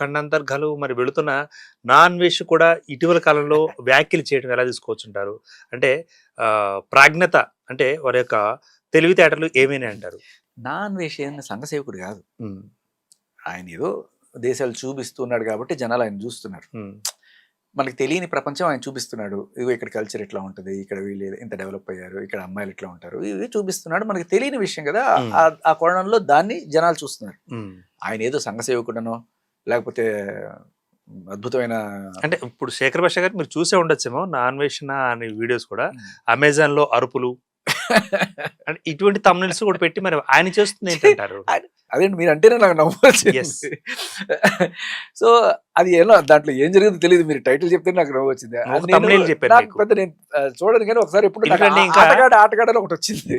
ఖండాంతర్గాలు మరి వెళుతున్న non veg కూడా ఇటీవల కాలంలో వ్యాఖ్యలు చేయడం ఎలా తీసుకోవచ్చుంటారు? అంటే ప్రాజ్ఞత అంటే వారి యొక్క తెలివితేటలు ఏమైనా అంటారు? నాన్ వేషియన్ సంఘసేవకుడు కాదు. ఆయన ఏదో దేశాలు చూపిస్తున్నాడు కాబట్టి జనాలు ఆయన చూస్తున్నారు. మనకి తెలియని ప్రపంచం ఆయన చూపిస్తున్నాడు. ఇదిగో ఇక్కడ కల్చర్ ఎట్లా ఉంటుంది, ఇక్కడ వీళ్ళు ఇంత డెవలప్ అయ్యారు, ఇక్కడ అమ్మాయిలు ఎట్లా ఉంటారు, ఇవి చూపిస్తున్నాడు. మనకి తెలియని విషయం కదా, ఆ కోణంలో దాన్ని జనాలు చూస్తున్నారు. ఆయన ఏదో సంఘసేవకుడనో లేకపోతే అద్భుతమైన అంటే ఇప్పుడు శేఖర్ భాష గారు మీరు చూసే ఉండొచ్చేమో నాన్ వేషణ అనే వీడియోస్ కూడా అమెజాన్ లో అరుపులు అంటే ఇటువంటి తమ్నెల్స్ కూడా పెట్టి మరి ఆయన చేస్తుంది ఏంటంటారు? అదే మీరు అంటేనే నాకు నవ్వు వచ్చింది. సో అది ఎలా దాంట్లో ఏం జరిగిందో తెలియదు, మీరు టైటిల్ చెప్తే నాకు నవ్వు వచ్చింది. పెద్ద నేను చూడను కానీ ఒకసారి ఎప్పుడు ఆటగాడని ఒకటి వచ్చింది,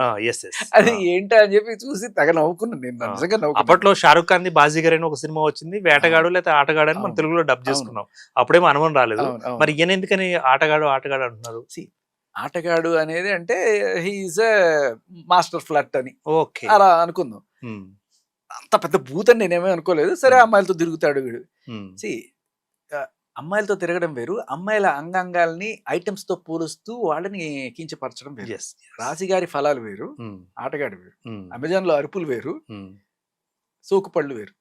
అది ఏంటి అని చెప్పి చూసి తెగ నవ్వుకున్నాను నేను. నిజంగా నవ్వు. అప్పట్లో షారుఖ్ ఖాన్ ది బాజీగర్ అని ఒక సినిమా వచ్చింది, వేటగాడు లేదా ఆటగాడు అని మనం తెలుగులో డబ్ చేసుకున్నాం. అప్పుడేమో అనుమానం రాలేదు. మరి ఈయన ఎందుకని ఆటగాడు అంటున్నారు? ఆటగాడు అనేది అంటే హీఈస్ ఎ మాస్టర్ ఫ్లట్ అని అలా అనుకుందాం. అంత పెద్ద భూత్ అని నేనేమీ అనుకోలేదు. సరే అమ్మాయిలతో తిరుగుతాడు వీడు. అమ్మాయిలతో తిరగడం వేరు, అమ్మాయిల అంగాంగాల్ని ఐటమ్స్ తో పోలుస్తూ వాళ్ళని కించపరచడం వేరు. రాశిగారి ఫలాలు వేరు, ఆటగాడు వేరు, అమెజాన్ లో అరుపులు వేరు, సోకుపళ్ళు వేరు.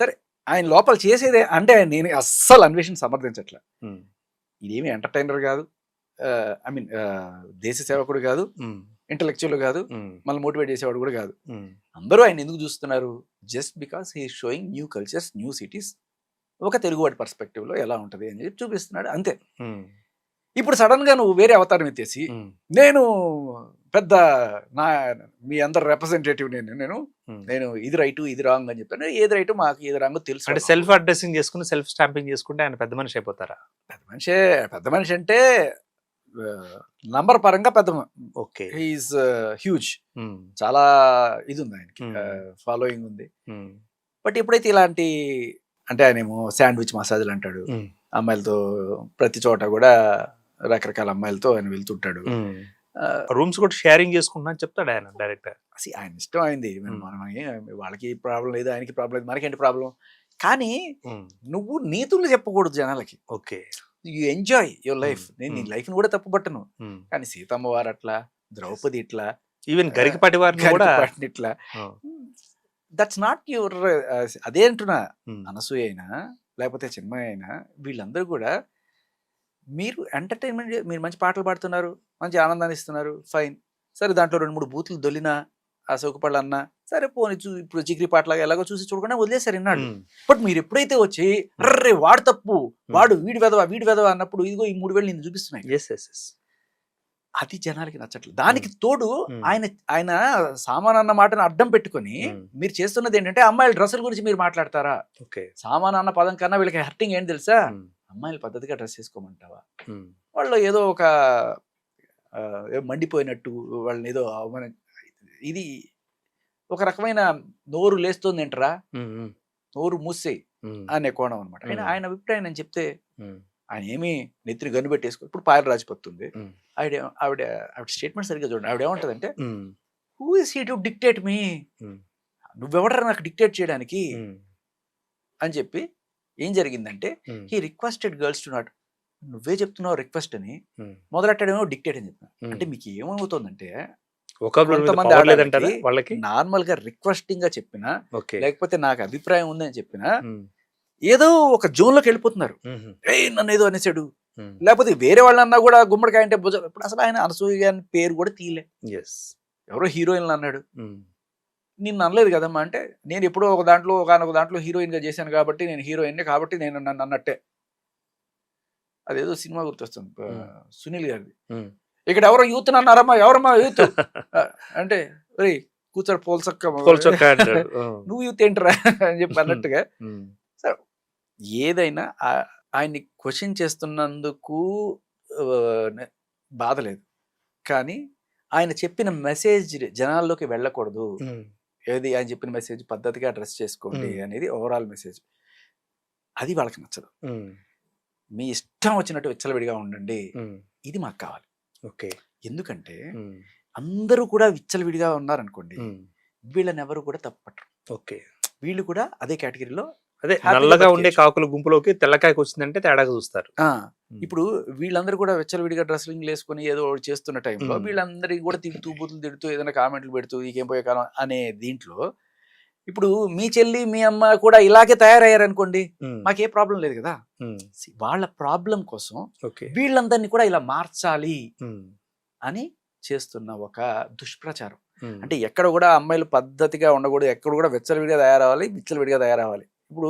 సరే ఆయన లోపల చేసేదే అంటే నేను అస్సలు అన్వేషణ సమర్థించట్లే. ఇదేమి ఎంటర్టైనర్ కాదు, ఐ మీన్ దేశ సేవకుడు కాదు, ఇంటలెక్చువల్ కాదు, మళ్ళీ మోటివేట్ చేసేవాడు కూడా కాదు. అందరూ ఆయన ఎందుకు చూస్తున్నారు? Just because he showing new cultures, new cities, ఒక తెలుగువాడి పర్స్పెక్టివ్ లో ఎలా ఉంటది అని చెప్పి చూపిస్తున్నాడు, అంతే. ఇప్పుడు సడన్ గా నువ్వు వేరే అవతారం ఎత్తేసి నేను పెద్ద మీ అందరు రిప్రజెంటేటివ్ నేను ఇది రైట్ ఇది రాంగ్ అని చెప్పాను. ఏది రైట్ మాకు ఏది రాంగ్ తెలుసు. అంటే సెల్ఫ్ అడ్రసింగ్ చేసుకుని సెల్ఫ్ స్టాంపింగ్ చేసుకుంటే ఆయన పెద్ద మనిషి అయిపోతారా? పెద్ద మనిషి అంటే నంబర్ పరంగా పెద్ద. ఓకే, హీఈస్ హ్యూజ్, చాలా ఇది ఉంది ఆయనకి, ఫాలోయింగ్ ఉంది. బట్ ఎప్పుడైతే ఇలాంటి అంటే ఆయనేమో శాండ్విచ్ మసాజ్లు అంటాడు, అమ్మాయిలతో ప్రతి చోట కూడా రకరకాల అమ్మాయిలతో ఆయన వెళ్తుంటాడు, రూమ్స్ కూడా షేరింగ్ చేసుకుంటున్నా అని చెప్తాడు ఆయన డైరెక్ట్. ఆయన ఇష్టం అయింది, మనం వాళ్ళకి ప్రాబ్లం లేదు, ఆయనకి ప్రాబ్లం లేదు, మనకేంటి ప్రాబ్లం. కానీ నువ్వు నీతులు చెప్పకూడదు జనాలకి. Okay, you enjoy your life. నేను నీ లైఫ్ ని కూడా తప్పుపట్టను, కానీ సీతమ్మ వారు అట్లా, ద్రౌపది ఇట్లా, ఈవెన్ గరికపాటి వారిని కూడా ఇట్లా, దట్స్ నాట్ యువర్. అదే అంటున్నా, అనసూయ అయినా లేకపోతే చిన్మయ అయినా వీళ్ళందరూ కూడా మీరు ఎంటర్టైన్మెంట్, మీరు మంచి పాటలు పాడుతున్నారు, మంచి ఆనందాన్ని ఇస్తున్నారు, ఫైన్. సరే దాంట్లో 2-3 బూతులు దొల్లినా ఆ సోకుపళ్ళు అన్నా సరే పోనీ, ఇప్పుడు చిక్రీ పాటలాగా ఎలాగో చూసి చూడకుండా వదిలేసారు ఇన్నాడు. బట్ మీరు ఎప్పుడైతే వచ్చి అర్రే వాడు తప్పు, వాడు వీడి వెదవా అన్నప్పుడు ఇదిగో ఈ 3,000 నేను చూపిస్తున్నాయి, అది జనాలకి నచ్చట్లేదు. దానికి తోడు ఆయన సామాన్ అన్న మాటను అడ్డం పెట్టుకుని మీరు చేస్తున్నది ఏంటంటే అమ్మాయిల డ్రెస్సుల గురించి మీరు మాట్లాడతారా? సామాన్ అన్న పదం కన్నా వీళ్ళకి హర్టింగ్ ఏంటి తెలుసా? అమ్మాయిలు పద్ధతిగా డ్రెస్ చేసుకోమంటావా? వాళ్ళు ఏదో ఒక మండిపోయినట్టు వాళ్ళని ఏదో అవమానం, ఇది ఒక రకమైన నోరు లేస్తుంది ఏంటరా, నోరు మూసేయి అనే కోణం అనమాట. ఆయన అభిప్రాయం నేను చెప్తే ఆయన ఏమి నెత్తిని గన్ను పెట్టేసుకో. ఇప్పుడు పాయల రాజపత్తుంది, ఆవిడ స్టేట్మెంట్ సరిగ్గా చూడండి. ఆవిడ ఏమంటదంటే, who is he to dictate me, నువ్వెవడరా నాకు డిక్టేట్ చేయడానికి అని చెప్పి. ఏం జరిగిందంటే he requested girls to not, నువ్వే చెప్తున్నావు రిక్వెస్ట్ అని, మొదలెట్టాడేమో డిక్టేట్ అని చెప్తున్నా. అంటే మీకు ఏమవుతుందంటే కొంతమంది నార్మల్ గా రిక్వెస్టింగ్ గా చెప్పినా లేకపోతే నాకు అభిప్రాయం ఉందని చెప్పినా ఏదో ఒక జోన్ లోకి వెళ్ళిపోతున్నారు. నన్ను ఏదో అనేసాడు, లేకపోతే వేరే వాళ్ళు అన్నా కూడా గుమ్మడికాయ అంటే భుజం. ఇప్పుడు అసలు ఆయన అనసూయ అని పేరు కూడా తీయలే, ఎవరో హీరోయిన్లు అన్నాడు. నిన్ను అనలేదు కదమ్మా అంటే, నేను ఎప్పుడో ఒక దాంట్లో హీరోయిన్ గా చేశాను కాబట్టి నేను హీరోయిన్ కాబట్టి నేను నన్ను అన్నట్టే. అదేదో సినిమా గుర్తొస్తుంది సునీల్ గారిది, ఇక్కడ ఎవరో యూత్ అన్నారమ్మా, ఎవరమ్మా యూత్ అంటే రే కూర్చోడు పోల్చక్క నువ్వు యూత్ ఏంటరా అని చెప్పి అన్నట్టుగా. సరే ఏదైనా ఆయన్ని క్వశ్చన్ చేస్తున్నందుకు బాధ లేదు, కానీ ఆయన చెప్పిన మెసేజ్ జనాల్లోకి వెళ్ళకూడదు. ఏది ఆయన చెప్పిన మెసేజ్ పద్ధతిగా డ్రెస్ చేసుకోండి అనేది ఓవరాల్ మెసేజ్, అది వాళ్ళకి నచ్చదు. మీ ఇష్టం వచ్చినట్టు విచ్చలవిడిగా ఉండండి, ఇది మాకు కావాలి. ఓకే, ఎందుకంటే అందరూ కూడా విచ్చలవిడిగా ఉన్నారనుకోండి, వీళ్ళని ఎవరు కూడా తప్పట్టరు. ఓకే. వీళ్ళు కూడా అదే కేటగిరీలో అదే హ్యాపీగా నల్లగా ఉండే బతికేయచ్చు. కాకుల గుంపులోకి తెల్లకాయకి వచ్చిందంటే తేడాగా చూస్తారు. ఇప్పుడు వీళ్ళందరూ కూడా విచ్చలవిడిగా డ్రెస్సింగ్ వేసుకొని ఏదో ఒకటి చేస్తున్న టైంలో మ్మ్. వీళ్ళందరికీ కూడా తిడుతూ బూతులు తిడుతూ ఏదైనా కామెంట్లు పెడుతూ ఈకేం పోయే కాలం అనే దీంట్లో ఇప్పుడు మీ చెల్లి మీ అమ్మ కూడా ఇలాగే తయారయ్యారనుకోండి, ఉమ్, మాకే ప్రాబ్లం లేదు కదా. ఉమ్, See, వాళ్ళ ప్రాబ్లం కోసం ఓకే. వీళ్ళందరినీ కూడా ఇలా మార్చాలి ఉమ్, అని చేస్తున్న ఒక దుష్ప్రచారం. ఉమ్, అంటే ఎక్కడ కూడా అమ్మాయిలు పద్ధతిగా ఉండకూడదు, ఎక్కడ కూడా విచ్చలవిడిగా తయారవ్వాలి, విచ్చలవిడిగా తయారవ్వాలి. ఇప్పుడు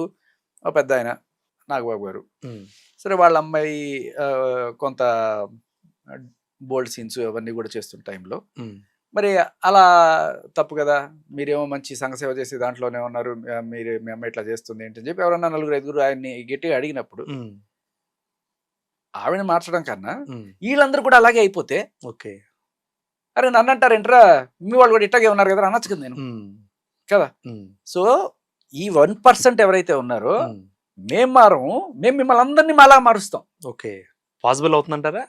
ఒక పెద్ద ఆయన నాగబాబు గారు, ఉమ్, సరే వాళ్ళ అమ్మాయి కొంత బోల్డ్ సీన్స్ అవన్నీ కూడా చేస్తున్న టైంలో ఉమ్, మరి అలా తప్పు కదా, మీరేమో మంచి సంఘసేవ చేసే దాంట్లోనే ఉన్నారు, మీరు మీ అమ్మాయి ఇట్లా చేస్తుంది ఏంటని చెప్పి ఎవరన్నా నలుగురు ఐదుగురు ఆయన్ని గట్టిగా అడిగినప్పుడు ఉమ్, ఆవిడని మార్చడం కన్నా ఉమ్, వీళ్ళందరూ కూడా అలాగే అయిపోతే, ఓకే. అరే నన్ను అంటారు ఏంట్రా, మీ వాళ్ళు కూడా ఇట్టాగే ఉన్నారు కదా అనొచ్చు కదా నేను, ఉమ్, కదా. ఉమ్, సో ఈ 1% ఎవరైతే ఉన్నారో ఉమ్, మేము మారము, మేము మిమ్మల్ని అందరినీ అలా మారుస్తాం. ఓకే. పాసిబుల్ అవుతుందంటారా?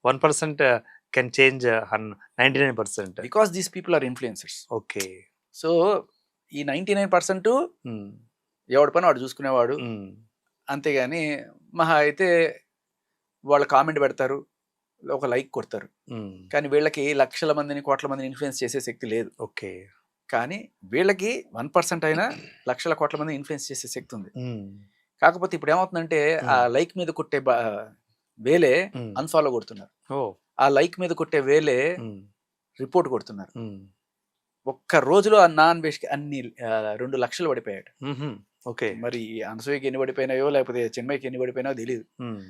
1% can change 99%. Because these people are influencers. Okay. So ఈ 99% ఉమ్, ఎవడి పని వాడు చూసుకునేవాడు, ఉమ్, అంతేగాని మహా అయితే వాళ్ళు కామెంట్ పెడతారు, ఒక లైక్ కొడతారు. ఉమ్, కానీ వీళ్ళకి లక్షల మందిని కోట్ల మందిని ఇన్ఫ్లుయెన్స్ చేసే శక్తి లేదు. ఓకే. కానీ వీళ్ళకి 1% అయినా లక్షల కోట్ల మంది ఇన్ఫ్లుయెన్స్ చేసే శక్తి ఉంది. ఉమ్, కాకపోతే ఇప్పుడు ఏమవుతుందంటే ఆ లైక్ మీద కొట్టే వేలే ఉమ్, అన్ఫాలో కొడుతున్నారు, ఓ, ఆ లైక్ మీద కొట్టే వేలే ఉమ్, రిపోర్ట్ కొడుతున్నారు. ఉమ్, ఒక్క రోజులో ఆ నాన్ వేష్కి అన్ని 2 లక్షలు పడిపోయాడు. ఉహుం, ఓకే. మరి అనసూయకి ఎన్ని పడిపోయినాయో లేకపోతే చిన్మయ్యకి ఎన్ని పడిపోయినాయో తెలియదు. ఉమ్,